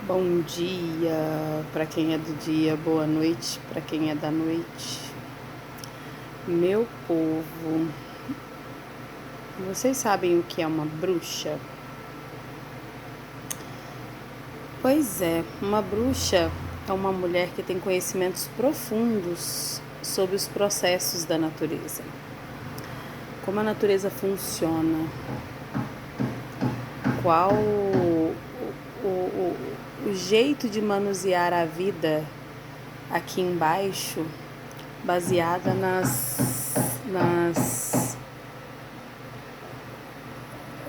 Bom dia para quem é do dia, boa noite para quem é da noite. Meu povo, vocês sabem o que é uma bruxa? Pois é, uma bruxa é uma mulher que tem conhecimentos profundos sobre os processos da natureza. Como a natureza funciona, qual o jeito de manusear a vida aqui embaixo, baseada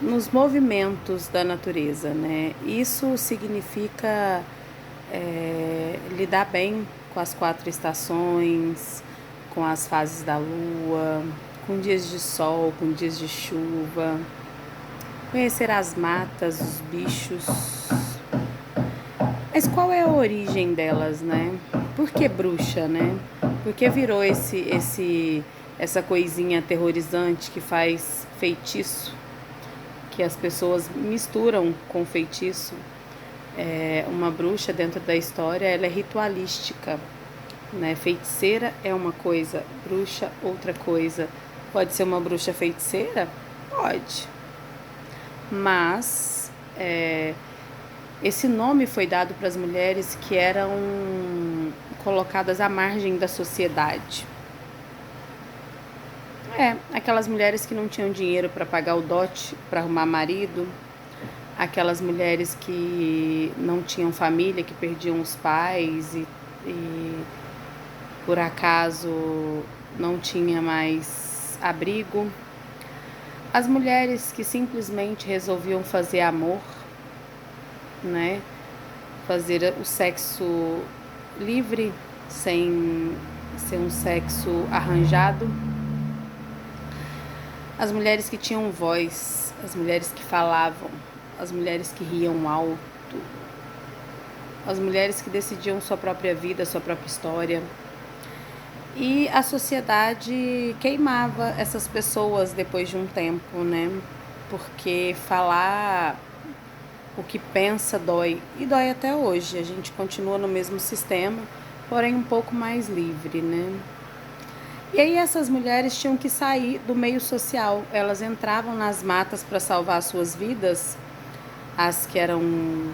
nos movimentos da natureza, né? Isso significa lidar bem com as 4 estações, com as fases da lua, com dias de sol, com dias de chuva, conhecer as matas, os bichos. Mas qual é a origem delas, né? Por que bruxa, né? Por que virou essa coisinha aterrorizante que faz feitiço, que as pessoas misturam com feitiço? Uma bruxa, dentro da história, ela é ritualística, né? Feiticeira é uma coisa, bruxa outra coisa. Pode ser uma bruxa feiticeira? Pode. Mas esse nome foi dado para as mulheres que eram colocadas à margem da sociedade. Aquelas mulheres que não tinham dinheiro para pagar o dote para arrumar marido, aquelas mulheres que não tinham família, que perdiam os pais e por acaso não tinha mais abrigo. As mulheres que simplesmente resolviam fazer amor, né? Fazer o sexo livre, sem ser um sexo arranjado. As mulheres que tinham voz, as mulheres que falavam, as mulheres que riam alto, as mulheres que decidiam sua própria vida, sua própria história. E a sociedade queimava essas pessoas depois de um tempo, né? Porque falar o que pensa dói, e dói até hoje. A gente continua no mesmo sistema, porém um pouco mais livre, né? E aí essas mulheres tinham que sair do meio social. Elas entravam nas matas para salvar suas vidas. As que eram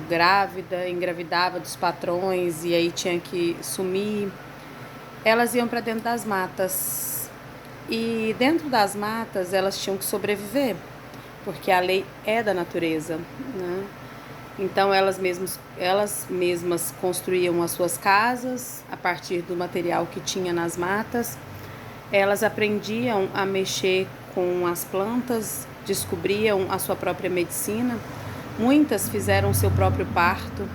grávidas, engravidavam dos patrões e aí tinha que sumir. Elas iam para dentro das matas. E dentro das matas elas tinham que sobreviver, porque a lei é da natureza, né? Então elas mesmas construíam as suas casas a partir do material que tinha nas matas. Elas aprendiam a mexer com as plantas, descobriam a sua própria medicina. Muitas fizeram seu próprio parto,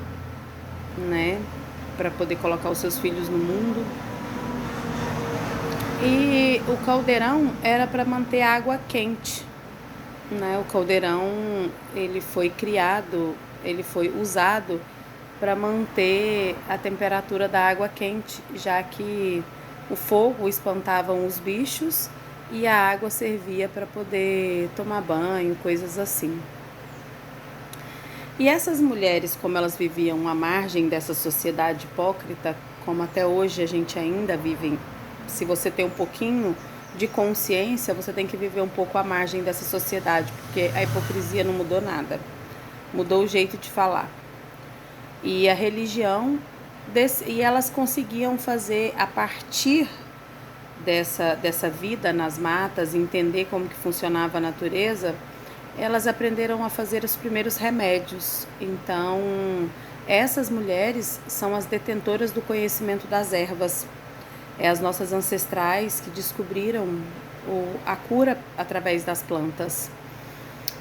né, para poder colocar os seus filhos no mundo. E o caldeirão era para manter a água quente, né? O caldeirão, ele foi usado para manter a temperatura da água quente, já que o fogo espantava os bichos e a água servia para poder tomar banho, coisas assim. E essas mulheres, como elas viviam à margem dessa sociedade hipócrita, como até hoje a gente ainda vive, se você tem um pouquinho de consciência, você tem que viver um pouco à margem dessa sociedade, porque a hipocrisia não mudou nada, mudou o jeito de falar. E a religião, e elas conseguiam fazer a partir dessa vida nas matas, entender como que funcionava a natureza. Elas aprenderam a fazer os primeiros remédios. Então, essas mulheres são as detentoras do conhecimento das ervas. As nossas ancestrais que descobriram a cura através das plantas.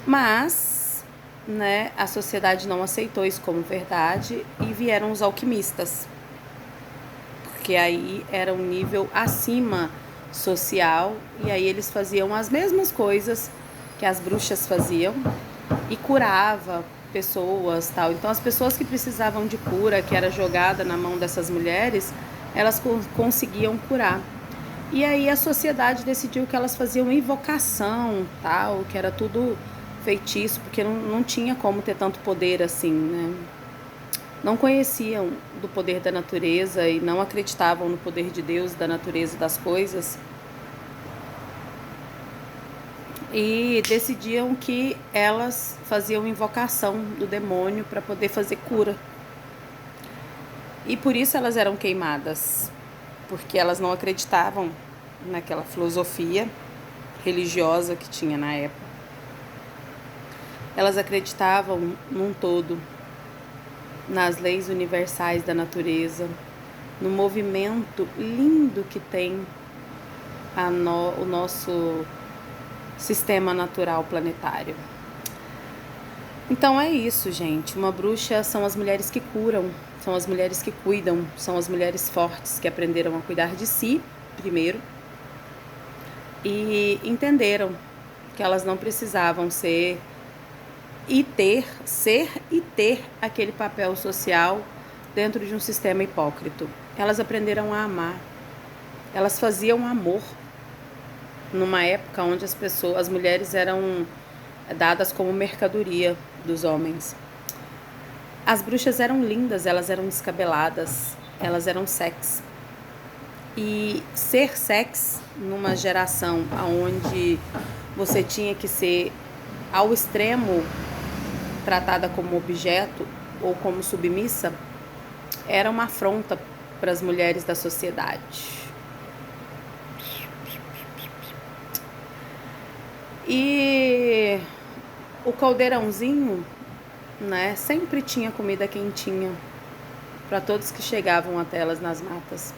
Mas, né, a sociedade não aceitou isso como verdade e vieram os alquimistas. Porque aí era um nível acima social e aí eles faziam as mesmas coisas que as bruxas faziam e curava pessoas, tal. Então as pessoas que precisavam de cura, que era jogada na mão dessas mulheres, elas conseguiam curar. E aí a sociedade decidiu que elas faziam invocação, tal, que era tudo feitiço, porque não tinha como ter tanto poder assim, né? não conheciam do poder da natureza e não acreditavam no poder de Deus, da natureza das coisas, e decidiam que elas faziam invocação do demônio para poder fazer cura. E por isso elas eram queimadas, porque elas não acreditavam naquela filosofia religiosa que tinha na época. Elas acreditavam num todo, nas leis universais da natureza, no movimento lindo que tem o nosso sistema natural planetário. Então é isso, gente. Uma bruxa são as mulheres que curam, são as mulheres que cuidam, são as mulheres fortes que aprenderam a cuidar de si primeiro e entenderam que elas não precisavam ser e ter aquele papel social dentro de um sistema hipócrita. Elas aprenderam a amar. Elas faziam amor numa época onde as mulheres eram dadas como mercadoria dos homens. As bruxas eram lindas, elas eram descabeladas, elas eram sex. E ser sex numa geração onde você tinha que ser ao extremo tratada como objeto ou como submissa, era uma afronta para as mulheres da sociedade. E o caldeirãozinho, né, sempre tinha comida quentinha para todos que chegavam até elas nas matas.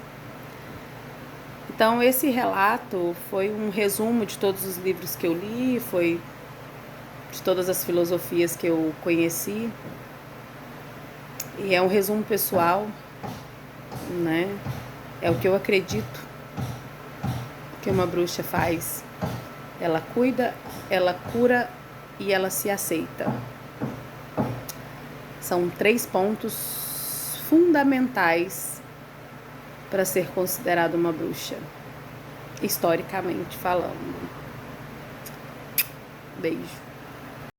Então esse relato foi um resumo de todos os livros que eu li, foi de todas as filosofias que eu conheci. E é um resumo pessoal, né? É o que eu acredito que uma bruxa faz. Ela cuida, ela cura e ela se aceita. São 3 pontos fundamentais para ser considerada uma bruxa, historicamente falando. Beijo.